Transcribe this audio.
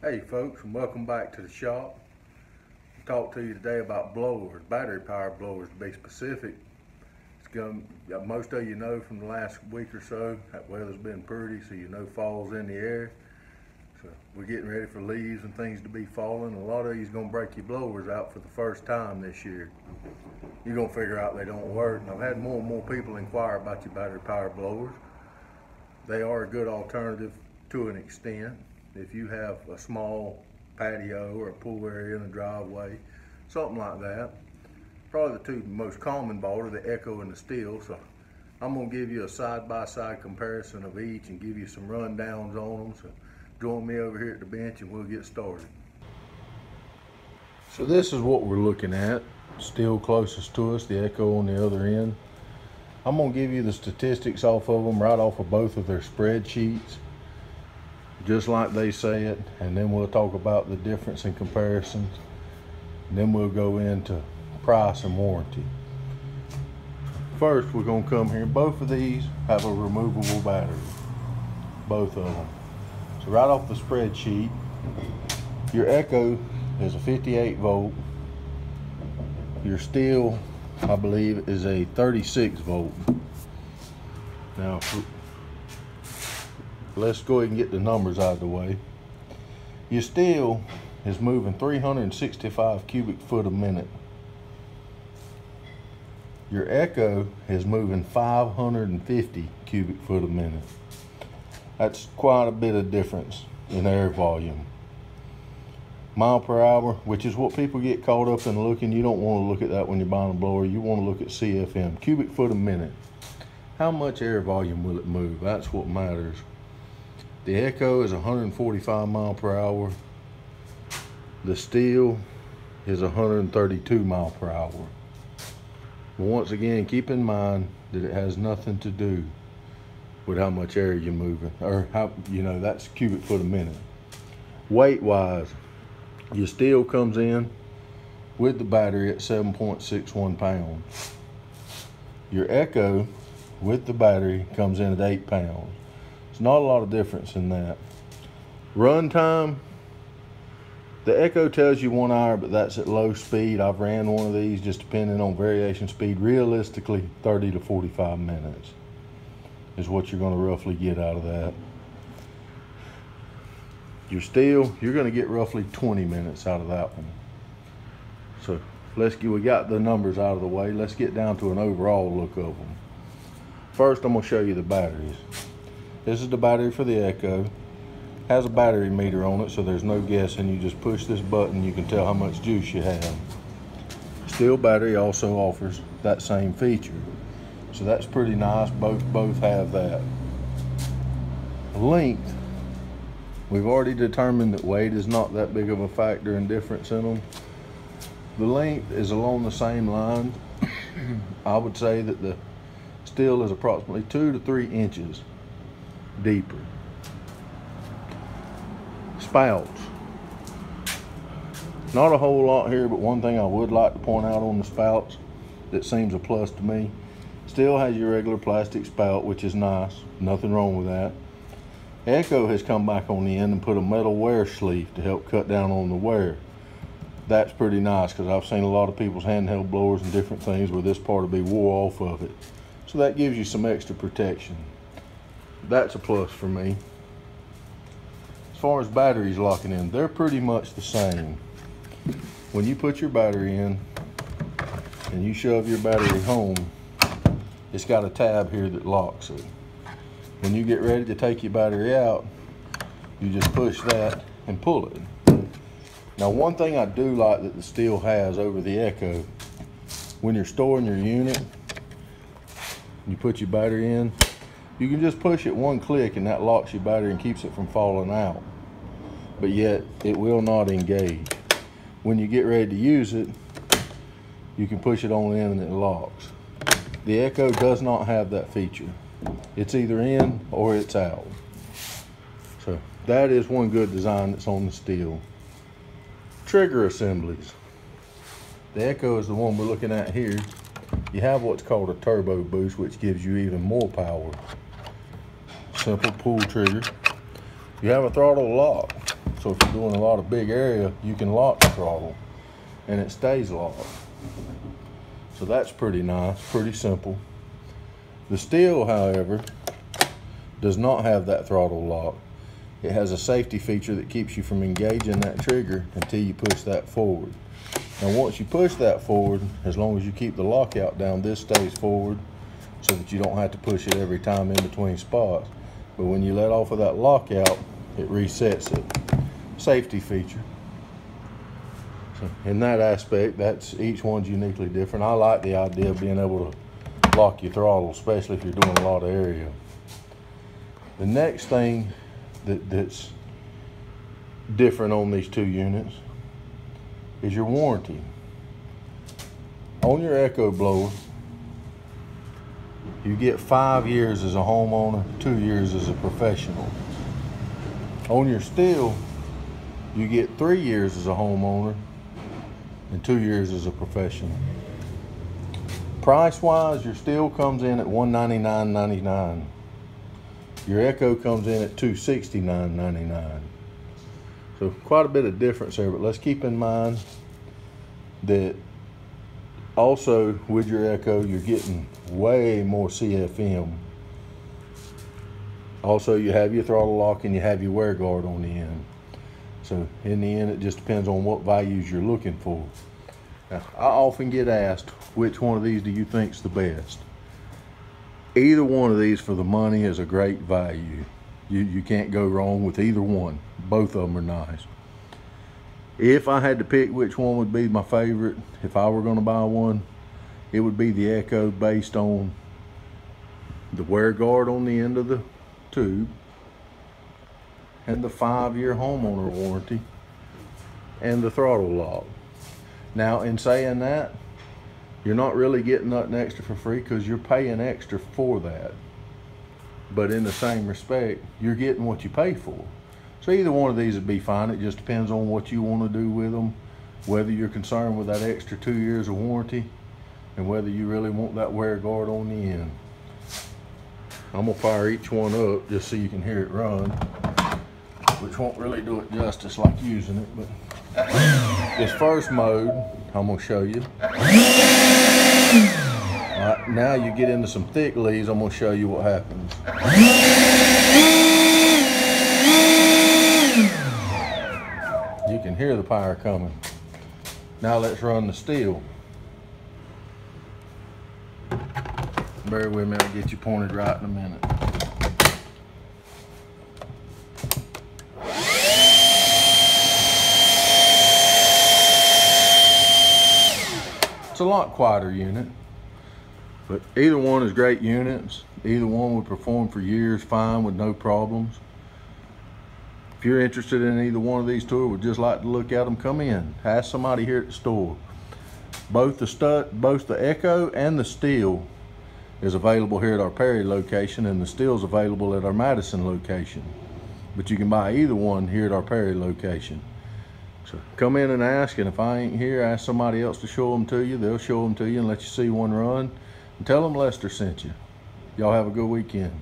Hey folks, and welcome back to the shop. I'll talk to you today about blowers, battery powered blowers to be specific. Most of you know from the last week or so that weather's been pretty, so you know fall's in the air. So we're getting ready for leaves and things to be falling. A lot of you's gonna break your blowers out for the first time this year. You're gonna figure out they don't work. And I've had more and more people inquire about your battery powered blowers. They are a good alternative to an extent. If you have a small patio or a pool area in a driveway, something like that. Probably the two most common bought are the Echo and the Stihl. So I'm gonna give you a side-by-side comparison of each and give you some rundowns on them. So join me over here at the bench and we'll get started. So this is what we're looking at. Stihl closest to us, the Echo on the other end. I'm gonna give you the statistics off of them right off of both of their spreadsheets, just like they say it, and then we'll talk about the difference in comparisons, and then we'll go into price and warranty. First, we're going to come here. Both of these have a removable battery, both of them. So right off the spreadsheet, your Echo is a 58 volt, your Stihl, I believe, is a 36 volt. Now let's go ahead and get the numbers out of the way. Your Stihl is moving 365 cubic foot a minute. Your Echo is moving 550 cubic foot a minute. That's quite a bit of difference in air volume. Mile per hour, which is what people get caught up in looking. You don't want to look at that when you're buying a blower. You want to look at CFM, cubic foot a minute. How much air volume will it move? That's what matters. The Echo is 145 mile per hour. The Stihl is 132 mile per hour. But once again, keep in mind that it has nothing to do with how much air you're moving, or how, that's cubic foot a minute. Weight wise, your Stihl comes in with the battery at 7.61 pounds. Your Echo with the battery comes in at 8 pounds. It's not a lot of difference in that. Run time, the Echo tells you 1 hour, but that's at low speed. I've ran one of these just depending on variation speed. Realistically, 30 to 45 minutes is what you're gonna roughly get out of that. Your Stihl, you're gonna get roughly 20 minutes out of that one. So we got the numbers out of the way. Let's get down to an overall look of them. First, I'm gonna show you the batteries. This is the battery for the Echo. Has a battery meter on it, so there's no guessing. You just push this button, you can tell how much juice you have. Stihl battery also offers that same feature, so that's pretty nice. Both have that. Length, we've already determined that weight is not that big of a factor in difference in them. The length is along the same line. I would say that the Stihl is approximately 2 to 3 inches deeper. Spouts, not a whole lot here, but one thing I would like to point out on the spouts that seems a plus to me. Stihl has your regular plastic spout, which is nice, nothing wrong with that. Echo has come back on the end and put a metal wear sleeve to help cut down on the wear. That's pretty nice, because I've seen a lot of people's handheld blowers and different things where this part will be wore off of it. So that gives you some extra protection. That's a plus for me. As far as batteries locking in, they're pretty much the same. When you put your battery in and you shove your battery home, it's got a tab here that locks it. When you get ready to take your battery out, you just push that and pull it. Now, one thing I do like that the Stihl has over the Echo, when you're storing your unit, you put your battery in, you can just push it one click and that locks your battery and keeps it from falling out. But yet, it will not engage. When you get ready to use it, you can push it on in and it locks. The Echo does not have that feature. It's either in or it's out. So that is one good design that's on the Stihl. Trigger assemblies. The Echo is the one we're looking at here. You have what's called a turbo boost, which gives you even more power. Simple pull trigger. You have a throttle lock. so if you're doing a lot of big area, you can lock the throttle and it stays locked. So that's pretty nice, pretty simple. The Stihl, however, does not have that throttle lock. It has a safety feature that keeps you from engaging that trigger until you push that forward. Now once you push that forward, as long as you keep the lockout down, this stays forward so that you don't have to push it every time in between spots. But when you let off of that lockout, it resets it. Safety feature. So in that aspect, each one's uniquely different. I like the idea of being able to lock your throttle, especially if you're doing a lot of area. The next thing that's different on these two units is your warranty. On your Echo blower, you get 5 years as a homeowner, 2 years as a professional. On your Stihl, you get 3 years as a homeowner and 2 years as a professional. Price-wise, your Stihl comes in at $199.99. Your Echo comes in at $269.99. So quite a bit of difference there, but let's keep in mind that also with your Echo, you're getting way more CFM. Also, you have your throttle lock and you have your wear guard on the end. So in the end, it just depends on what values you're looking for. Now, I often get asked, which one of these do you think's the best? Either one of these for the money is a great value. You can't go wrong with either one. Both of them are nice. If I had to pick which one would be my favorite, if I were going to buy one, it would be the Echo, based on the wear guard on the end of the tube and the 5-year homeowner warranty and the throttle lock. Now, in saying that, you're not really getting nothing extra for free because you're paying extra for that. But in the same respect, you're getting what you pay for. So either one of these would be fine. It just depends on what you want to do with them, whether you're concerned with that extra 2 years of warranty and whether you really want that wear guard on the end. I'm gonna fire each one up just so you can hear it run, which won't really do it justice like using it, but this first mode, I'm gonna show you. Alright, now you get into some thick leaves, I'm gonna show you what happens. You can hear the power coming. Now let's run the Stihl. Bear with me, I'll get you pointed right in a minute. It's a lot quieter unit, but either one is great units. Either one would perform for years fine with no problems. If you're interested in either one of these two or would just like to look at them, come in. Ask somebody here at the store. Both the Echo and the Stihl is available here at our Perry location, and the Stihl's available at our Madison location. But you can buy either one here at our Perry location. So come in and ask, and if I ain't here, ask somebody else to show them to you. They'll show them to you and let you see one run. And tell them Lester sent you. Y'all have a good weekend.